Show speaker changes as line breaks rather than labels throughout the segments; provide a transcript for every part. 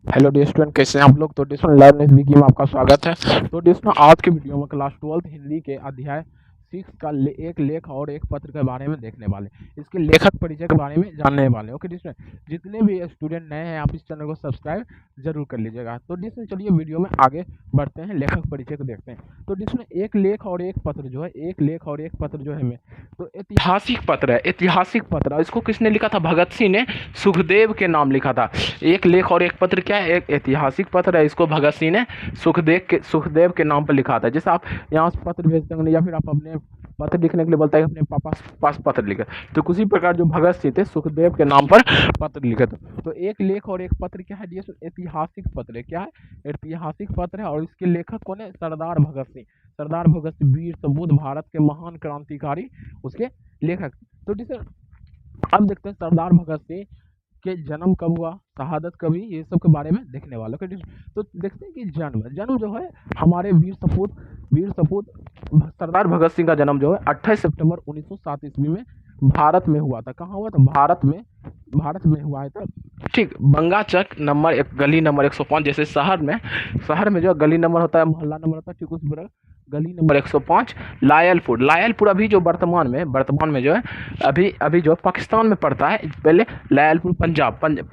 Hello dear student, कैसे हैं आप लोग। तो डिस्टूडेंट लर्न इस वीक में आपका स्वागत है। तो डिस्टूडेंट आज के वीडियो में क्लास 12 हिंदी के अध्याय 6 का एक लेख और एक पत्र के बारे में देखने वाले, इसके लेखक परिचय के बारे में जानने वाले। ओके डिस्टूडेंट, जितने भी स्टूडेंट नए हैं आप इस चैनल को सब्सक्राइब जरूर कर लीजिएगा। तो डिस्टूडेंट चलिए वीडियो में आगे बढ़ते हैं, लेखक परिचय को देखते हैं। तो डिस्टूडेंट एक लेख और एक पत्र जो है, एक लेख और एक पत्र जो है हमें तो ऐतिहासिक पत्र है, ऐतिहासिक पत्र। इसको किसने लिखा था? भगत सिंह ने सुखदेव के नाम लिखा था। एक लेख और एक पत्र क्या है? एक ऐतिहासिक पत्र है, इसको भगत सिंह ने सुखदेव के नाम पर लिखा था। जैसे आप यहाँ से पत्र भेजते हैं या फिर आप अपने पत्र लिखने के लिए बोलता है अपने पापा पास पत्र लिखे, तो किसी प्रकार जो भगत सिंह थे सुखदेव के नाम पर पत्र लिखे थे। तो एक लेख और एक पत्र क्या है? ये ऐतिहासिक पत्र है। क्या है? ऐतिहासिक पत्र है। और इसके लेखक कौन है? सरदार भगत सिंह। सरदार भगत सिंह वीर सपूत, भारत के महान क्रांतिकारी उसके लेखक। तो जैसे अब देखते हैं सरदार भगत सिंह के जन्म कब हुआ, शहादत कभी, ये सब के बारे में देखने वालों के। तो देखते हैं कि जन्म जन्म जो है हमारे वीर सपूत सरदार भगत सिंह का जन्म जो है 28 सितंबर 1907 ईस्वी में भारत में हुआ था। कहाँ हुआ था? भारत में हुआ है। ठीक, बंगाचक नंबर एक, गली नंबर 105। जैसे शहर में जो गली नंबर होता है, मोहल्ला नंबर होता है, ठीक उस तरह गली नंबर 105 लायलपुर अभी जो वर्तमान में जो है अभी जो पाकिस्तान में पड़ता है। पहले लायलपुर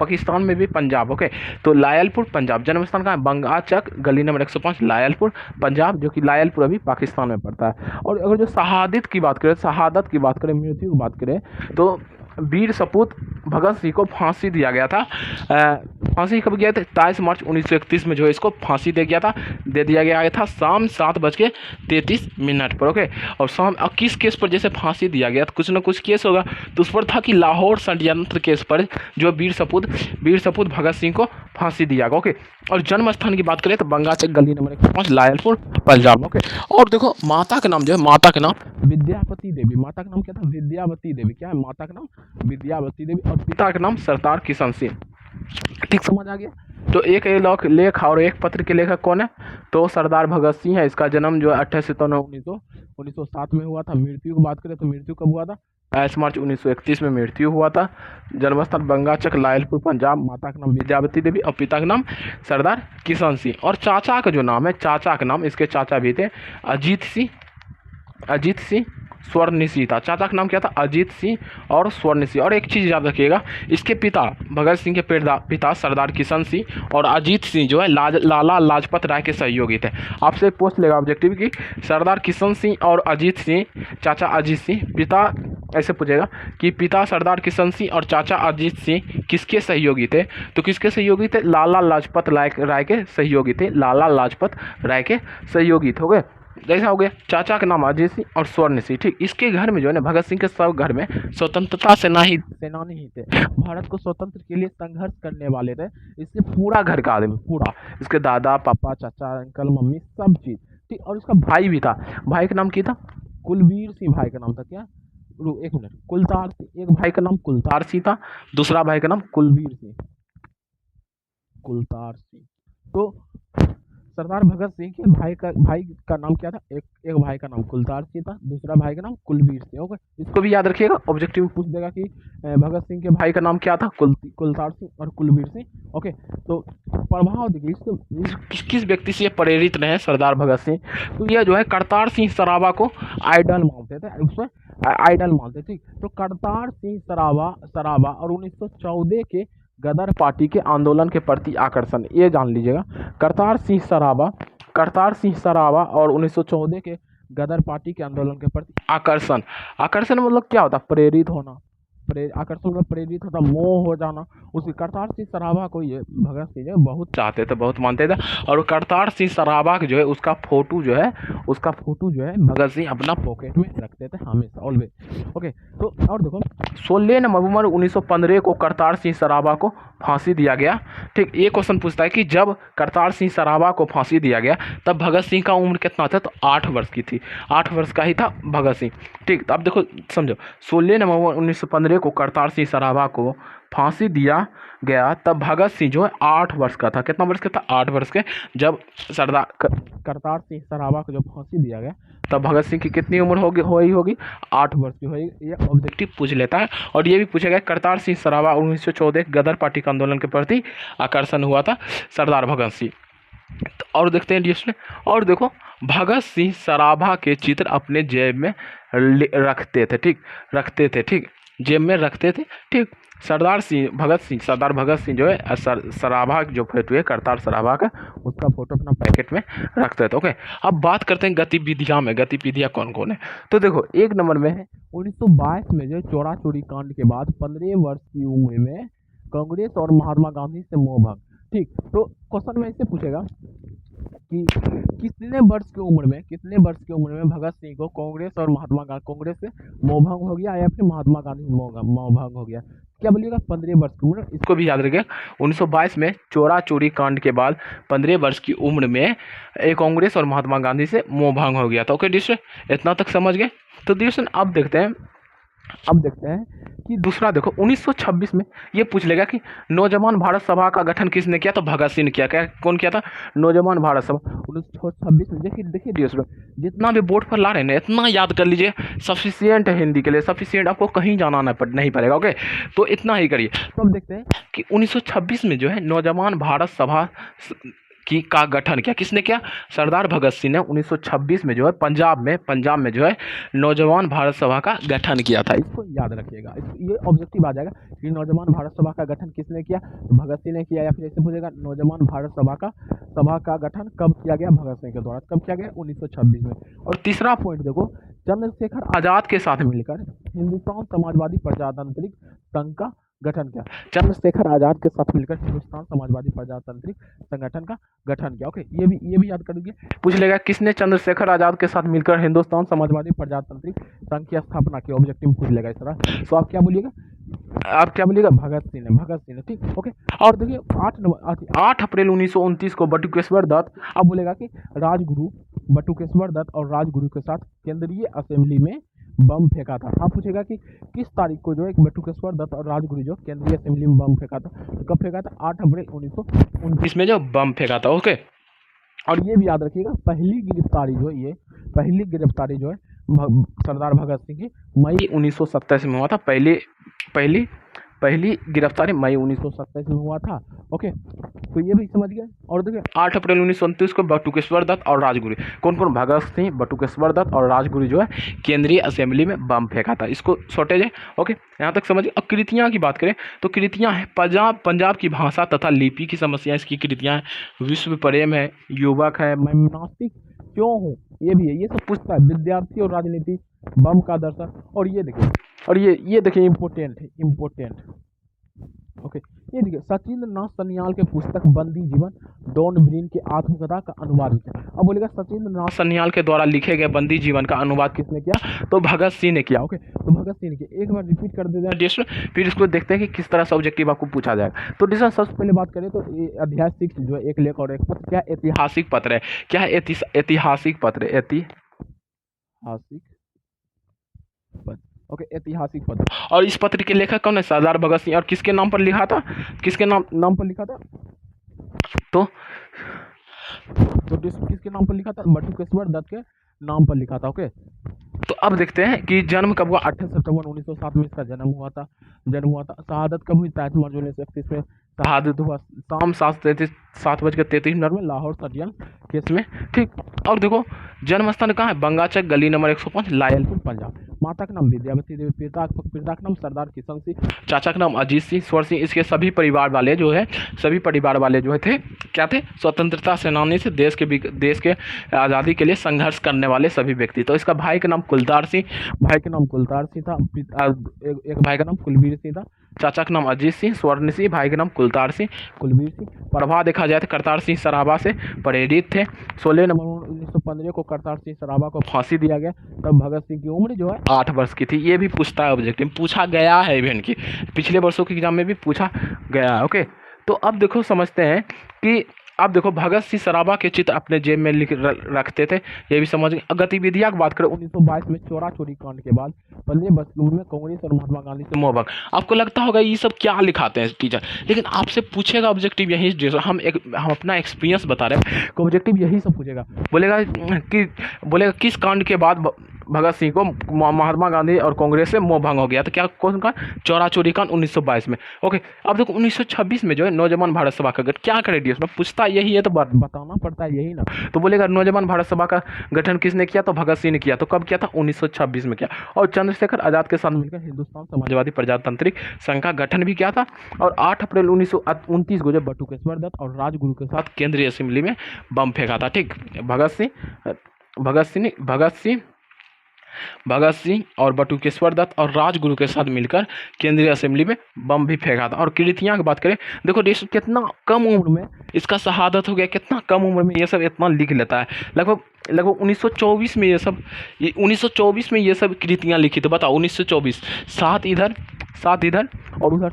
पाकिस्तान में भी पंजाब। ओके, तो लायलपुर पंजाब। जन्म स्थान का है बंगाचक, गली नंबर 105, लायलपुर पंजाब, जो कि लायलपुर अभी पाकिस्तान में पड़ता है। और अगर जो शहादत की बात करें, मृत्यु की बात करें, तो वीर सपूत भगत सिंह को फांसी दिया गया था। फांसी कब गया था? 23 मार्च 1931 में जो है इसको फांसी दे दिया गया था शाम 7:33 पर। ओके, और शाम किस केस पर जैसे फांसी दिया गया, तो कुछ ना कुछ केस होगा। तो उस पर था कि लाहौर षड्यंत्र केस पर जो वीर सपूत भगत सिंह को फांसी दिया गया। ओके, और जन्म स्थान की बात करें तो बंगाचक, गली नंबर 105, लायलपुर पंजाब। ओके, और देखो माता का नाम जो है, माता का नाम विद्यापति देवी। माता का नाम क्या था? विद्यावती देवी। क्या है? माता का नाम विद्यावती देवी। और पिता का नाम सरदार किशन सिंह। ठीक, समझ आ गया। तो एक लेख और एक पत्र के लेखक कौन है? तो सरदार भगत सिंह है। इसका जन्म जो है 28 सितंबर 1907 में हुआ था। मृत्यु की बात करें तो मृत्यु कब हुआ था? 22 मार्च 1931 में मृत्यु हुआ था। जन्मस्थल बंगाचक, लायलपुर पंजाब। माता का नाम विद्यावती देवी और पिता का नाम सरदार किशन सिंह। और चाचा का जो नाम है, चाचा का नाम, इसके चाचा भी थे अजीत सिंह स्वर्ण सिंह था। चाचा का नाम क्या था? अजीत सिंह और स्वर्ण सिंह। और एक चीज़ याद रखिएगा, इसके पिता भगत सिंह के पिता सरदार किशन सिंह और अजीत सिंह जो है लाला लाजपत राय के सहयोगी थे। आपसे पूछ लेगा ऑब्जेक्टिव कि सरदार किशन सिंह और अजीत सिंह, चाचा अजीत सिंह, पिता ऐसे पूछेगा कि पिता सरदार किशन सिंह और चाचा अजीत सिंह किसके सहयोगी थे? तो किसके सहयोगी थे? लाला लाजपत राय के सहयोगी थे। लाला लाजपत राय के सहयोगी थे। हो गए, जैसा हो गया। चाचा का नाम अजय सिंह और स्वर्ण सिंह। ठीक, इसके घर में जो है ना, भगत सिंह के सब घर में स्वतंत्रता सेनानी ही थे। भारत को स्वतंत्र के लिए संघर्ष करने वाले थे। इसके पूरा घर का आदमी, पूरा, इसके दादा पापा चाचा अंकल मम्मी सब चीज। ठीक, और इसका भाई भी था। भाई का नाम क्या था? कुलबीर सिंह भाई का नाम था। क्या? एक मिनट, कुलतार सिंह। एक भाई का नाम कुलतार सिंह था, दूसरा भाई का नाम कुलबीर सिंह। कुलतार सिंह। तो सरदार भगत सिंह के भाई का नाम क्या था? एक भाई का नाम कुलतार सिंह था, दूसरा भाई का नाम कुलबीर सिंह। ओके, इसको भी याद रखिएगा, ऑब्जेक्टिव में पूछ देगा कि भगत सिंह के भाई का नाम क्या था? कुलतार सिंह और कुलबीर सिंह। ओके, तो प्रभाव देखिए इसको, किस व्यक्ति से प्रेरित रहे सरदार भगत सिंह? तो यह जो है करतार सिंह सराबा को आइडल मानते थे, उसमें आइडल मानते। ठीक, तो करतार सिंह सराबा और 1914 के गदर पार्टी के आंदोलन के प्रति आकर्षण, ये जान लीजिएगा। करतार सिंह सराबा और 1914 के गदर पार्टी के आंदोलन के प्रति आकर्षण मतलब क्या होता? प्रेरित होना। आकर्षण में प्रेरित होता, मोह हो जाना। उसी करतार सिंह सराबा को ये भगत सिंह जो है बहुत चाहते थे, बहुत मानते थे। और करतार सिंह सराबा जो है उसका फोटो जो है भगत सिंह अपना पॉकेट में रखते थे हमेशा, ऑलवेज। ओके, तो और देखो 16 नवंबर 1915 को करतार सिंह सराबा को फांसी दिया गया। ठीक, ये क्वेश्चन पूछता है कि जब करतार सिंह सराबा को फांसी दिया गया तब भगत सिंह का उम्र कितना था? तो 8 वर्ष की थी। 8 वर्ष का ही था भगत सिंह। ठीक, तो अब देखो समझो, 16 नवंबर 1915 को करतार सिंह सराबा को फांसी दिया गया तब भगत सिंह जो है 8 वर्ष का था। कितना वर्ष का था? 8 वर्ष के। जब करतार सिंह सराभा को जब फांसी दिया गया तब भगत सिंह की कितनी उम्र होगी? 8 वर्ष की होगी। ये ऑब्जेक्टिव पूछ लेता है। और ये भी पूछा गया करतार सिंह सराभा 1914 गदर पार्टी के आंदोलन के प्रति आकर्षण हुआ था सरदार भगत सिंह। और देखते हैं डिस्प्ले। और देखो, भगत सिंह सराभा के चित्र अपने जेब में रखते थे, ठीक, जेब में रखते थे, ठीक। सरदार भगत सिंह जो है सराभा जो फोटो है करतार सराभा का, उसका फोटो अपना पैकेट में रखते थे। ओके, अब बात करते हैं गतिविधियां कौन कौन है। तो देखो, 1 नंबर में है 1922 में जो चौरा चोरी कांड के बाद 15 वर्ष की उम्र में कांग्रेस और महात्मा गांधी से मोहभंग, ठीक। तो क्वेश्चन में इससे पूछेगा कि कितने वर्ष की उम्र में भगत सिंह को कांग्रेस से मोहभंग हो गया या फिर महात्मा गांधी से मोहभंग हो गया? क्या बोलिएगा? 15 वर्ष की उम्र। इसको भी याद रखिए, 1922 में चोरा चोरी कांड के बाद 15 वर्ष की उम्र में कांग्रेस और महात्मा गांधी से मोहभंग हो गया था। ओके डिस्ट्रे, इतना तक समझ गए? तो डिस्ट्रे अब देखते हैं कि दूसरा देखो, 1926 में ये पूछ लेगा कि नौजवान भारत सभा का गठन किसने किया? तो भगत सिंह ने किया। कौन किया था? नौजवान भारत सभा 1926 में। देखिए डियर, जितना भी बोर्ड पर ला रहे हैं ना, इतना याद कर लीजिए, सफिशियंट है हिंदी के लिए, सफिशियंट, आपको कहीं जाना नहीं पड़ेगा। ओके, तो इतना ही करिए। तो अब देखते हैं कि 1926 में जो है नौजवान भारत सभा का गठन किया। किसने किया? सरदार भगत सिंह ने 1926 में जो है पंजाब में जो है नौजवान भारत सभा का गठन किया था। इसको याद रखिएगा, ये ऑब्जेक्टिव आ जाएगा कि नौजवान भारत सभा का गठन किसने किया? तो भगत सिंह ने किया। या फिर ऐसे पूछेगा नौजवान भारत सभा का गठन कब किया गया? भगत सिंह के द्वारा। कब किया गया? 1926 में। और तीसरा पॉइंट देखो, चंद्रशेखर आजाद के साथ मिलकर हिंदुस्तान समाजवादी प्रजातांत्रिक संघ का गठन किया। चंद्रशेखर आजाद के साथ मिलकर हिंदुस्तान समाजवादी प्रजातांत्रिक संगठन का गठन किया। ओके, ये भी याद कर लीजिए। पूछ लेगा किसने चंद्रशेखर आजाद के साथ मिलकर हिंदुस्तान समाजवादी प्रजातांत्रिक संघ की स्थापना की? ऑब्जेक्टिव पूछ लेगा इस तरह। तो आप क्या बोलिएगा? भगत सिंह ने, ठीक। ओके, और देखिए 8 अप्रैल 1929 को बटुकेश्वर दत्त, अब बोलेगा कि राजगुरु बटुकेश्वर दत्त और राजगुरु के साथ केंद्रीय असेंबली में बम फेंका था। हाँ, पूछेगा कि किस तारीख को जो है बटुकेश्वर दत्त और राजगुरु जो केंद्रीय असेंबली में बम फेंका था? तो कब फेंका था? 8 अप्रैल 1929 में जो बम फेंका था। ओके, और ये भी याद रखिएगा, पहली गिरफ्तारी जो है सरदार भगत सिंह की मई 1927 में हुआ था। पहली गिरफ्तारी मई 1927 में हुआ था। ओके, तो ये भी समझ गए। और देखिए 8 अप्रैल 1929 को बटुकेश्वर दत्त और राजगुरु, कौन? भगत सिंह, बटुकेश्वर दत्त और राजगुरु जो है केंद्रीय असेंबली में बम फेंका था। इसको शॉर्टेज है। ओके, यहाँ तक समझिए। अब कृतियाँ की बात करें तो कृतियाँ हैं पंजाब की भाषा तथा लिपि की समस्या इसकी कृतियाँ हैं। विश्व प्रेम है, युवक है, मैं नास्तिक क्यों हूँ, ये भी है। ये सब पूछता है। विद्यार्थी और राजनीति, बम का दर्शन। और ये देखिए इम्पोर्टेंट। ओके, ये देखिए सचिंद्रनाथ सन्याल के पुस्तक बंदी जीवन डॉन ब्रीन की आत्मकथा का अनुवाद किया। अब बोलेगा सचिंद्रनाथ सन्याल के द्वारा लिखे गए बंदी जीवन का अनुवाद किसने किया? तो भगत सिंह ने किया। ओके, तो भगत सिंह ने किया। एक बार रिपीट कर देते हैं, फिर इसको देखते हैं कि किस तरह से ऑब्जेक्टिव आपको पूछा जाएगा। तो डिस्कशन सबसे पहले बात करें तो अध्याय 6 जो है एक लेख और एक पत्र, क्या ऐतिहासिक पत्र है? क्या है? ऐतिहासिक पत्र। ओके, ऐतिहासिक पत्र। और इस पत्र के लेखक कौन है? सरदार भगत सिंह। और किसके नाम पर लिखा था? किसके नाम पर लिखा था? तो किसके नाम पर लिखा था? बटुकेश्वर दत्त के नाम पर लिखा था। ओके, तो अब देखते हैं कि जन्म कब हुआ? 28 सितंबर 1907 में इसका जन्म हुआ था। शहादत कब हुई? 23 मार्च 1931 में शहादत हुआ। शाम 7:33 में लाहौर षड्यंत्र केस में, ठीक। और देखो जन्म स्थान कहाँ है? बंगाचक गली नंबर 105, लायलपुर, पंजाब। माता का नाम विद्यावती देवी, पिता का नाम सरदार किशन सिंह, चाचा का नाम अजीत सिंह, स्वर सिंह। इसके सभी परिवार वाले जो थे क्या थे? स्वतंत्रता सेनानी से देश के आज़ादी के लिए संघर्ष करने वाले सभी व्यक्ति। तो इसका भाई का नाम कुलतार सिंह था। एक भाई का नाम कुलवीर सिंह था। चाचा का नाम अजीत सिंह, स्वर्ण सिंह, भाई का नाम कुलवीर सिंह। प्रभाव देखा जाए तो करतार सिंह सराभा से प्रेरित थे। 16 नवंबर 1915 को करतार सिंह सराभा को फांसी दिया गया। तब भगत सिंह की उम्र जो है 8 वर्ष की थी। ये भी पूछता है, ऑब्जेक्टिव पूछा गया है इवेंट की, पिछले वर्षों के एग्जाम में भी पूछा गया है। ओके, तो अब देखो समझते हैं कि आप देखो भगत सिंह सराबा के चित्र अपने जेब में रखते थे, ये भी समझ गए। गतिविधियां की बात करें 1922 में चोरा चोरी कांड के बाद 15 वर्ष की उम्र में कांग्रेस और महात्मा गांधी से मोहभंग। आपको लगता होगा ये सब क्या लिखाते हैं टीचर, लेकिन आपसे पूछेगा ऑब्जेक्टिव यही, जैसे हम अपना एक्सपीरियंस बता रहे हैं, तो ऑब्जेक्टिव यही सब पूछेगा। बोलेगा किस कांड के बाद भगत सिंह को महात्मा गांधी और कांग्रेस से मोह भंग हो गया, तो क्या कौन का, चौरा चोरी कांड 1922 में। ओके, अब देखो 1926 में जो है नौजवान भारत सभा का गठन, क्या करे उसमें, पूछता यही है तो बताना पड़ता है यही ना। तो बोलेगा नौजवान भारत सभा का गठन किसने किया, तो भगत सिंह ने किया। तो कब किया था, 1926 में किया। और चंद्रशेखर आजाद के साथ मिलकर हिंदुस्तान समाजवादी प्रजातांत्रिक संघ का गठन भी किया था। और 8 अप्रैल 1929 को जब बटुकेश्वर दत्त और राजगुरु के साथ केंद्रीय असेंबली में बम फेंका था। ठीक, भगत सिंह और बटुकेश्वर दत्त और राजगुरु के साथ मिलकर केंद्रीय असेंबली में बम भी फेंका था। और कृतियां की बात करें, देखो देश कितना कम उम्र में इसका शहादत हो गया, कितना कम उम्र में ये सब इतना लिख लेता है। लगभग 1924 में ये सब 1924 में ये सब कृतियां लिखी। तो बताओ 1924, सात इधर और उधर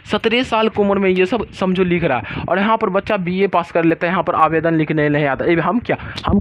17 साल की उम्र में ये सब समझो लिख रहा है। और यहाँ पर बच्चा बीए पास कर लेता है, यहाँ पर आवेदन लिखने नहीं आता। हम क्या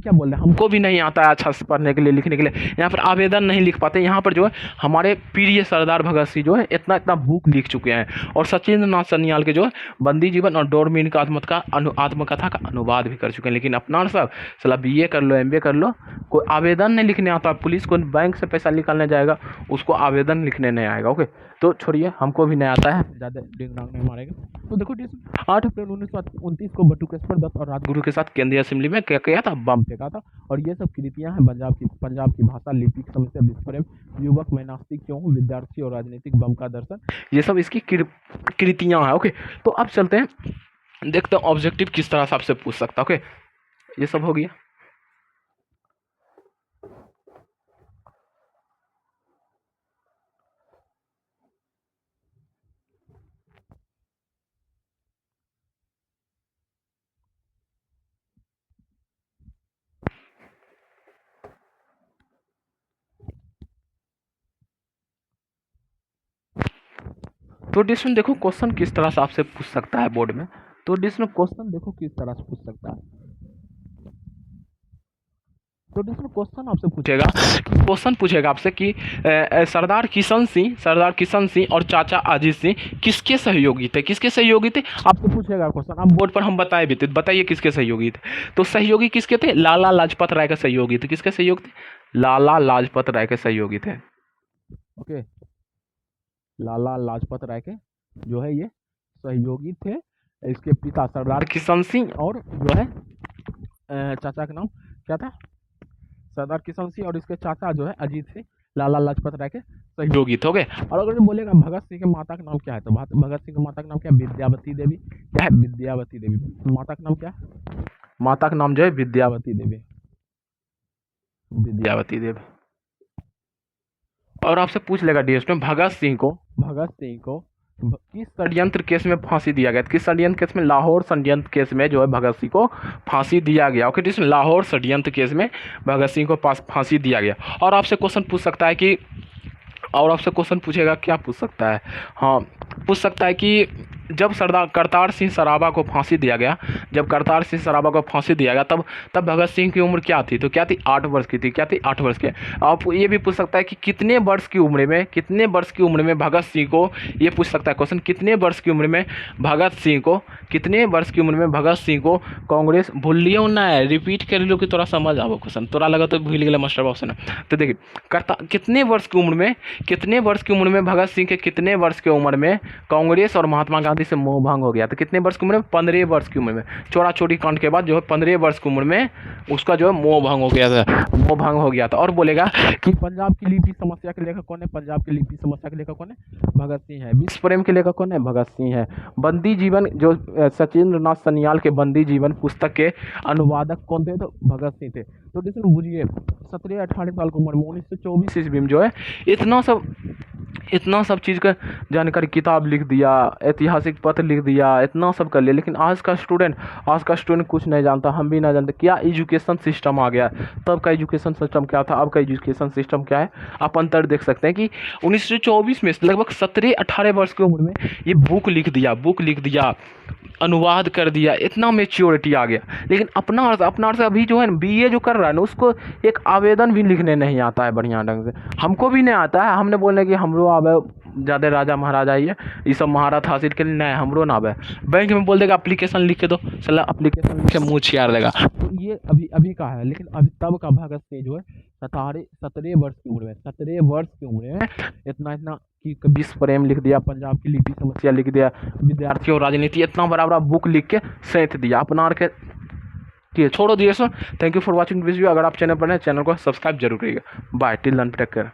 बोल रहे हैं, हमको भी नहीं आता है अच्छा से पढ़ने के लिए, लिखने के लिए, यहाँ पर आवेदन नहीं लिख पाते। यहाँ पर जो है हमारे प्रिय सरदार भगत सिंह जो है इतना बुक लिख चुके हैं। और सचिंद्र नाथ सन्याल के जो है बंदी जीवन और डोरमीन का आत्मकथा का अनुवाद भी कर चुके हैं। लेकिन अपना सब सला बीए कर लो, एमबीए कर लो, कोई आवेदन नहीं लिखने आता। पुलिस को बैंक से पैसा निकालने जाएगा, उसको आवेदन लिखने नहीं आएगा। ओके, तो छोड़िए, हमको भी नहीं आता है, ज़्यादा डिंग डांग नहीं मारेगा। तो देखो 8 अप्रैल 1929 को बटुकेश्वर दत्त और राजगुरु के साथ केंद्रीय असेंबली में क्या किया था, बम फेंका था। और ये सब कृतियां हैं पंजाब की भाषा, लिपिक समस्या, विस्फोरण, युवक, मैं नास्तिक क्यों हूँ, विद्यार्थी और राजनीतिक, बम का दर्शन, ये सब इसकी कृतियां हैं। ओके, तो अब चलते हैं, देखते हैं ऑब्जेक्टिव किस तरह से आपसे पूछ सकता है। ओके, ये सब हो गया। तो डिस्कशन देखो क्वेश्चन किस तरह से आपसे पूछ सकता है बोर्ड में। तो डिस्कशन क्वेश्चन देखो किस तरह से पूछ सकता है। तो डिस्कशन क्वेश्चन पूछेगा आपसे कि सरदार किशन सिंह और चाचा अजीत सिंह किसके सहयोगी थे, आपसे पूछेगा क्वेश्चन। अब बोर्ड पर हम बताए भी थे, बताइए किसके सहयोगी थे। तो सहयोगी किसके थे, लाला लाजपत राय के सहयोगी थे। किसके सहयोगी थे, लाला लाजपत राय के सहयोगी थे। ओके, लाला लाजपत राय के जो है ये सहयोगी थे। इसके पिता सरदार किशन सिंह और जो है चाचा का नाम क्या था, सरदार किशन सिंह, और इसके चाचा जो है अजीत सिंह लाला लाजपत राय के सहयोगी थे। ओके, और अगर जो बोलेगा भगत सिंह के माता का नाम क्या है, तो भगत सिंह के माता का नाम क्या है, विद्यावती देवी। क्या है, विद्यावती देवी। माता का नाम क्या है, माता का नाम जो है विद्यावती देवी। और आपसे पूछ लेगा डीएस में भगत सिंह को किस षड्यंत्र केस में फांसी दिया गया, किस षड्यंत्र केस में, लाहौर षड्यंत्र केस में जो है भगत सिंह को फांसी दिया गया। ओके, जिसमें लाहौर षड्यंत्र केस में भगत सिंह को फांसी दिया गया। और आपसे क्वेश्चन पूछ सकता है कि, और आपसे क्वेश्चन पूछेगा, क्या पूछ सकता है, हाँ पूछ सकता है कि जब सरदार करतार सिंह सराबा को फांसी दिया गया, तब भगत सिंह की उम्र क्या थी, तो क्या थी, 8 वर्ष की थी। क्या थी, 8 वर्ष की। आप ये भी पूछ सकता है कि कितने वर्ष की उम्र में भगत सिंह को, ये पूछ सकता है क्वेश्चन, कितने वर्ष की उम्र में भगत सिंह को कांग्रेस, भूलियो ना, रिपीट कर लो कि थोड़ा समझ आओ क्वेश्चन, थोड़ा लगा तो भूल गया मास्टर बाबू ने। तो देखिए कितने वर्ष की उम्र में भगत सिंह के कितने वर्ष की उम्र में कांग्रेस और महात्मा गांधी से मोह भंग हो गया। तो कितने वर्ष की उम्र में, 15 वर्ष की उम्र में। चोरा चोरी कांड के बाद जो है 15 वर्ष की उम्र में उसका जो है मोह भंग हो गया था। और बोलेगा कि पंजाब की लिपि समस्या के लेखक कौन है, भगत सिंह है। विश्व प्रेम के लेखक कौन है, भगत सिंह है। बंदी जीवन, जो सचिंद्र नाथ सन्याल के बंदी जीवन पुस्तक के अनुवादक कौन थे, तो भगत सिंह थे। तो देखिए बुझिए 17-18 साल की उम्र में 1924 ईस्वी में जो है इतना सब इतना सब चीज़ का जानकारी, किताब लिख दिया, ऐतिहासिक पत्र लिख दिया, इतना सब कर लिया, लेकिन आज का स्टूडेंट कुछ नहीं जानता, हम भी नहीं जानते क्या एजुकेशन सिस्टम आ गया। तब का एजुकेशन सिस्टम क्या था, अब का एजुकेशन सिस्टम क्या है। आप अंतर देख सकते हैं कि 1924 में लगभग 17-18 वर्ष की उम्र में ये बुक लिख दिया, अनुवाद कर दिया, इतना मेच्योरिटी आ गया। लेकिन अपना अर्थ अभी जो है ना, बीए जो कर रहा है ना, उसको एक आवेदन भी लिखने नहीं आता है बढ़िया ढंग से। हमको भी नहीं आता है, हमने बोलने कि हमरो आवे, ज़्यादा राजा महाराजा ये सब महारत हासिल के लिए नहीं, हमरो ना आवे। बैंक में बोल देगा एप्लीकेशन लिख के दो, साला एप्लीकेशन लिख के मुँह छियार देगा। तो ये अभी अभी का है, लेकिन अभी तब का भगत सिंह जो है 17 वर्ष की उम्र में इतना इतना कि विश्व प्रेम लिख दिया, पंजाब की लिपि समस्या लिख दिया, विद्यार्थी और राजनीति, इतना बड़ा बड़ा बुक लिख के सेंथ दिया अपना के। ठीक है, छोड़ो दिए सो। Thank you for watching video. अगर आप चैनल पर हैं, चैनल को सब्सक्राइब जरूर करिएगा। Bye, till then take care.